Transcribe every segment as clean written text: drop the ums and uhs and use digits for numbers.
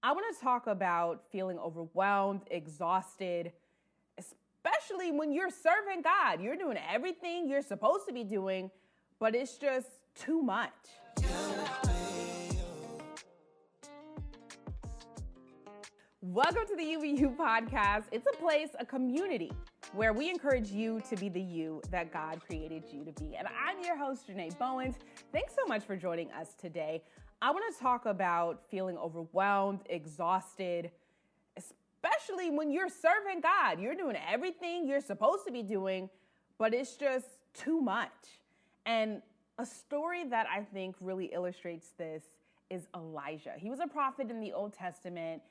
I want to talk about feeling overwhelmed, exhausted, especially when you're serving God. You're doing everything you're supposed to be doing, but it's just too much. Welcome to the UVU podcast. It's a place, a community where we encourage you to be the you that God created you to be. And I'm your host, Janae Bowens. Thanks so much for joining us today. I want to talk about feeling overwhelmed, exhausted, especially when you're serving God. You're doing everything you're supposed to be doing, but it's just too much. And a story that I think really illustrates this is Elijah. He was a prophet in the Old Testament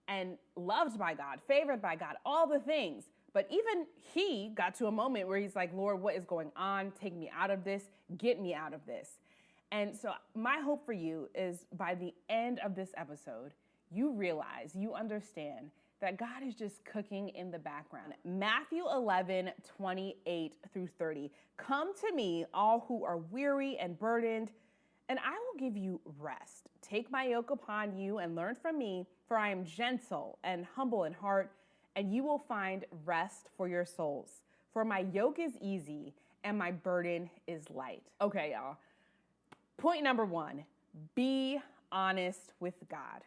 and loved by God, favored by God, all the things. But even he got to a moment where he's like, Lord, what is going on? Take me out of this. Get me out of this. And so my hope for you is by the end of this episode, you realize, you understand that God is just cooking in the background. Matthew 11:28-30. Come to me, all who are weary and burdened, and I will give you rest. Take my yoke upon you and learn from me, for I am gentle and humble in heart, and you will find rest for your souls. For my yoke is easy and my burden is light. Okay, y'all. Point number one, be honest with God.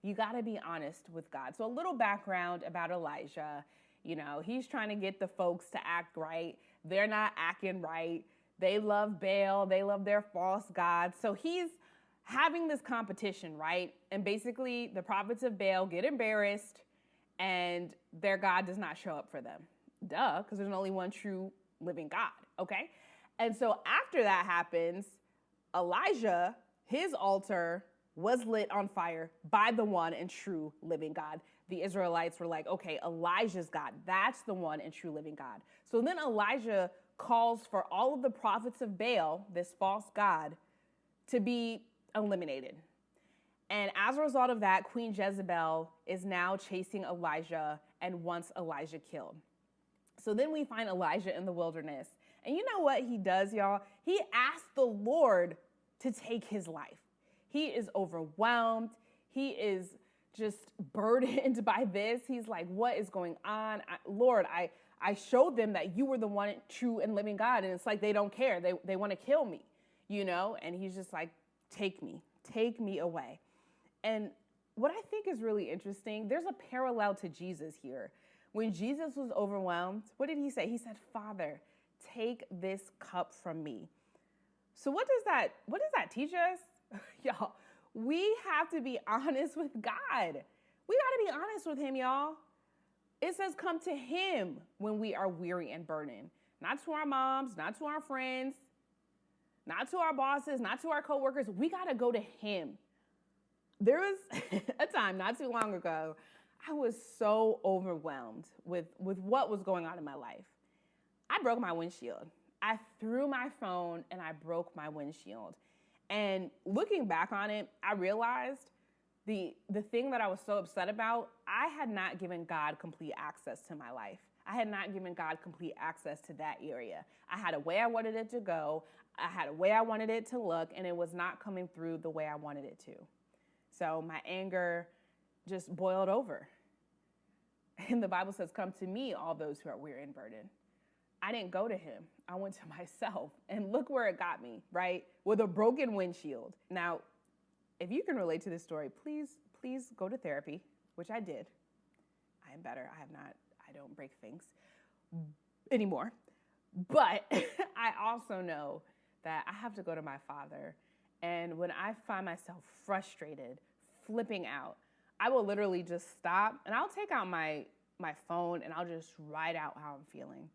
You got to be honest with God. So a little background about Elijah. You know, he's trying to get the folks to act right. They're not acting right. They love Baal. They love their false gods. So he's having this competition, right? And basically the prophets of Baal get embarrassed and their God does not show up for them. Duh, because there's only one true living God, okay? And so after that happens, Elijah, his altar was lit on fire by the one and true living God. The Israelites were like, okay, Elijah's God, that's the one and true living God. So then Elijah calls for all of the prophets of Baal, this false god, to be eliminated. And as a result of that, Queen Jezebel is now chasing Elijah and wants Elijah killed. So then we find Elijah in the wilderness. And you know what he does, y'all? He asks the Lord to take his life. He is overwhelmed. He is just burdened by this. He's like, what is going on? Lord, I showed them that you were the one true and living God. And it's like, they don't care. They want to kill me, you know? And he's just like, take me away. And what I think is really interesting, there's a parallel to Jesus here. When Jesus was overwhelmed, what did he say? He said, Father, take this cup from me. So what does that teach us? Y'all, we have to be honest with God. We got to be honest with him, y'all. It says come to him when we are weary and burdened. Not to our moms, not to our friends, not to our bosses, not to our coworkers. We got to go to him. There was a time not too long ago, I was so overwhelmed with what was going on in my life. I broke my windshield. I threw my phone and I broke my windshield. And looking back on it, I realized the thing that I was so upset about, I had not given God complete access to my life. I had not given God complete access to that area. I had a way I wanted it to go. I had a way I wanted it to look, and it was not coming through the way I wanted it to. So my anger just boiled over. And the Bible says, come to me, all those who are weary and burdened. I didn't go to him. I went to myself. And look where it got me, right? With a broken windshield. Now, if you can relate to this story, please go to therapy, which I did. I am better. I don't break things anymore. But I also know that I have to go to my Father. And when I find myself frustrated, flipping out, I will literally just stop and I'll take out my phone and I'll just write out how I'm feeling.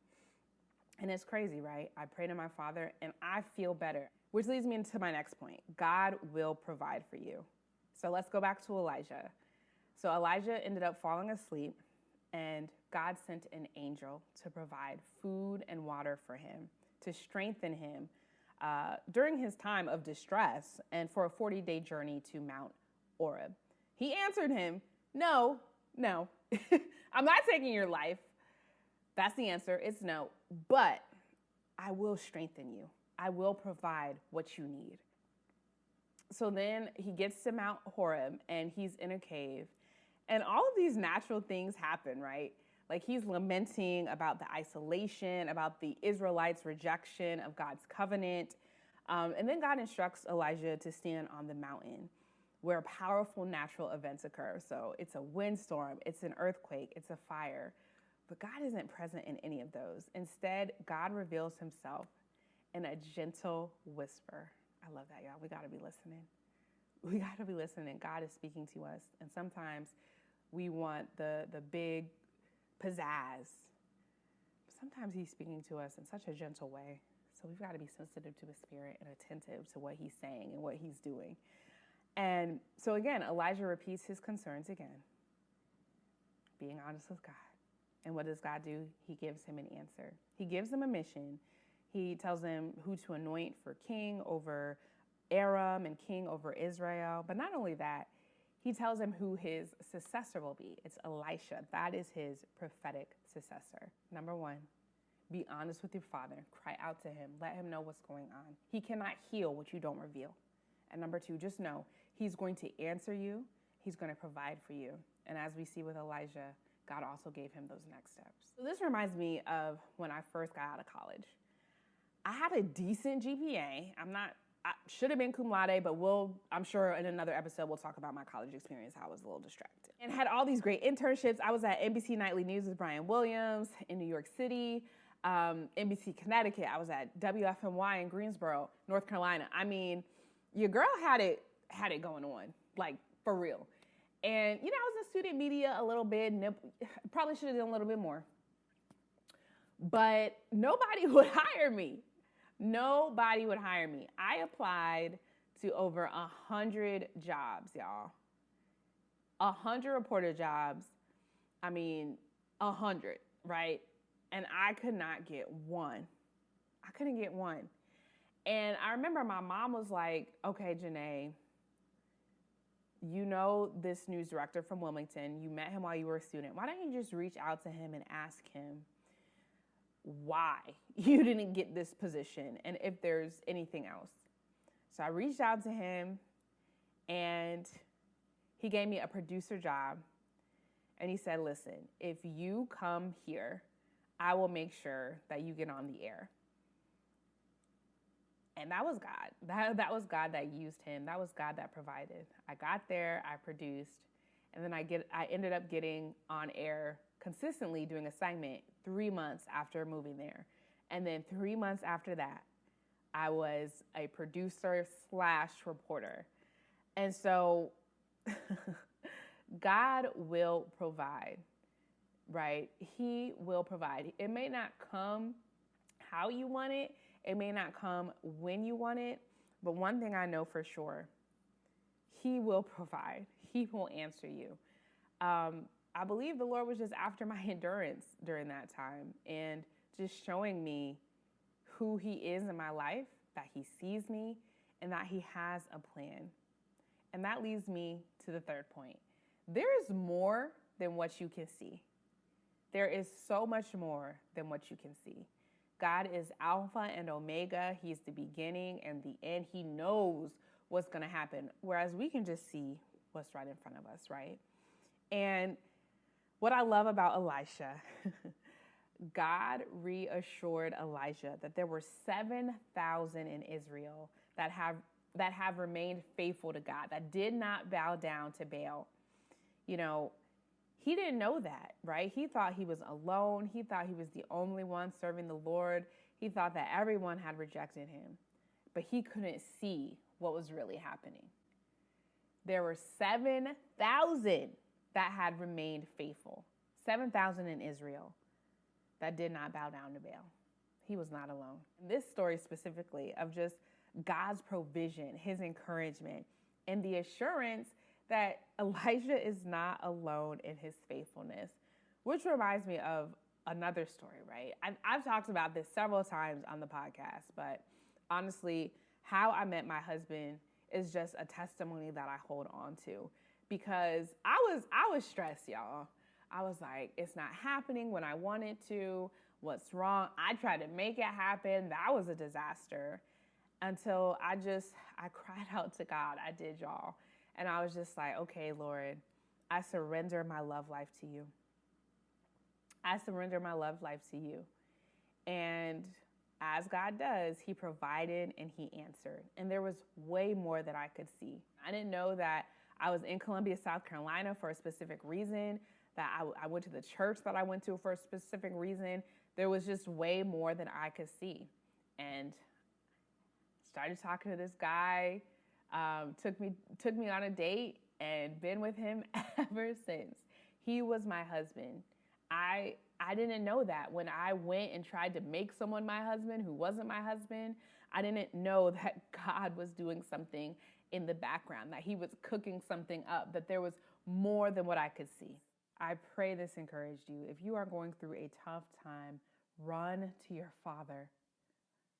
And it's crazy, right? I pray to my Father and I feel better, which leads me into my next point. God will provide for you. So let's go back to Elijah. So Elijah ended up falling asleep and God sent an angel to provide food and water for him, to strengthen him during his time of distress and for a 40-day journey to Mount Oreb. He answered him, no, I'm not taking your life. That's the answer. It's no. But I will strengthen you. I will provide what you need. So then he gets to Mount Horeb and he's in a cave. And all of these natural things happen, right? Like he's lamenting about the isolation, about the Israelites' rejection of God's covenant. And then God instructs Elijah to stand on the mountain where powerful natural events occur. So it's a windstorm, it's an earthquake, it's a fire. But God isn't present in any of those. Instead, God reveals himself in a gentle whisper. I love that, y'all. We got to be listening. We got to be listening. God is speaking to us. And sometimes we want the big pizzazz. Sometimes he's speaking to us in such a gentle way. So we've got to be sensitive to his spirit and attentive to what he's saying and what he's doing. And so again, Elijah repeats his concerns again, being honest with God. And what does God do? He gives him an answer. He gives him a mission. He tells him who to anoint for king over Aram and king over Israel. But not only that, he tells him who his successor will be. It's Elisha. That is his prophetic successor. Number one, be honest with your father. Cry out to him. Let him know what's going on. He cannot heal what you don't reveal. And number two, just know he's going to answer you. He's going to provide for you. And as we see with Elijah, God also gave him those next steps. So this reminds me of when I first got out of college. I had a decent GPA. I should have been cum laude, but I'm sure in another episode we'll talk about my college experience, how I was a little distracted. And had all these great internships. I was at NBC Nightly News with Brian Williams in New York City, NBC Connecticut. I was at WFMY in Greensboro, North Carolina. I mean, your girl had it going on, like for real. And, I was in student media a little bit, probably should have done a little bit more. But nobody would hire me. Nobody would hire me. I applied to over 100 jobs, y'all. 100 reporter jobs. 100, right? And I could not get one. I couldn't get one. And I remember my mom was like, okay, Janae, you know this news director from Wilmington. You met him while you were a student. Why don't you just reach out to him and ask him why you didn't get this position and if there's anything else? So I reached out to him and he gave me a producer job. And he said, listen, if you come here, I will make sure that you get on the air. And that was God. That was God that used him. That was God that provided. I got there, I produced, and then I ended up getting on air consistently doing assignment 3 months after moving there. And then 3 months after that, I was a producer / reporter. And so God will provide, right? He will provide. It may not come how you want it. It may not come when you want it, but one thing I know for sure, he will provide. He will answer you. I believe the Lord was just after my endurance during that time and just showing me who he is in my life, that he sees me, and that he has a plan. And that leads me to the third point. There is more than what you can see. There is so much more than what you can see. God is Alpha and Omega. He's the beginning and the end. He knows what's going to happen, whereas we can just see what's right in front of us, right? And what I love about Elisha, God reassured Elijah that there were 7,000 in Israel that have remained faithful to God, that did not bow down to Baal. He didn't know that, right? He thought he was alone. He thought he was the only one serving the Lord. He thought that everyone had rejected him, but he couldn't see what was really happening. There were 7,000 that had remained faithful, 7,000 in Israel that did not bow down to Baal. He was not alone. This story specifically of just God's provision, his encouragement, and the assurance that Elijah is not alone in his faithfulness, which reminds me of another story, right? I've talked about this several times on the podcast, but honestly, how I met my husband is just a testimony that I hold on to, because I was stressed, y'all. I was like, it's not happening when I wanted to. What's wrong? I tried to make it happen. That was a disaster. until I cried out to God. I did, y'all. And I was just like, okay, Lord, I surrender my love life to you. I surrender my love life to you. And as God does, he provided and he answered. And there was way more that I could see. I didn't know that I was in Columbia, South Carolina for a specific reason, that I went to the church that I went to for a specific reason. There was just way more than I could see. And started talking to this guy, took me on a date, and been with him ever since. He was my husband. I didn't know that when I went and tried to make someone my husband who wasn't my husband. I didn't know that God was doing something in the background, that he was cooking something up, that there was more than what I could see. I pray this encouraged you. If you are going through a tough time, run to your Father.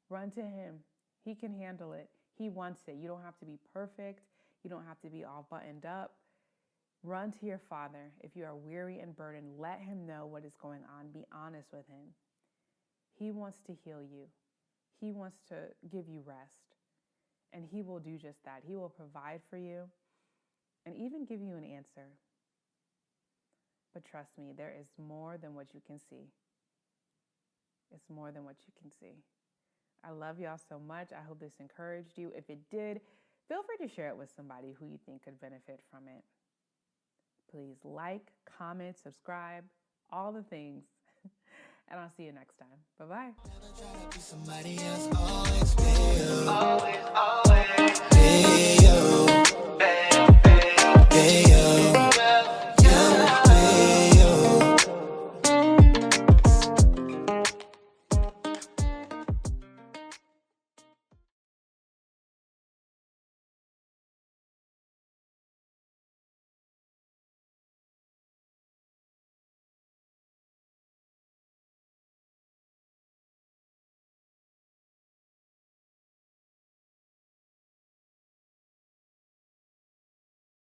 Run to him. He can handle it. He wants it. You don't have to be perfect. You don't have to be all buttoned up. Run to your Father. If you are weary and burdened, let him know what is going on. Be honest with him. He wants to heal you. He wants to give you rest. And he will do just that. He will provide for you and even give you an answer. But trust me, there is more than what you can see. It's more than what you can see. I love y'all so much. I hope this encouraged you. If it did, feel free to share it with somebody who you think could benefit from it. Please like, comment, subscribe, all the things. And I'll see you next time. Bye-bye. Never try to be somebody else, always be you. Always be you.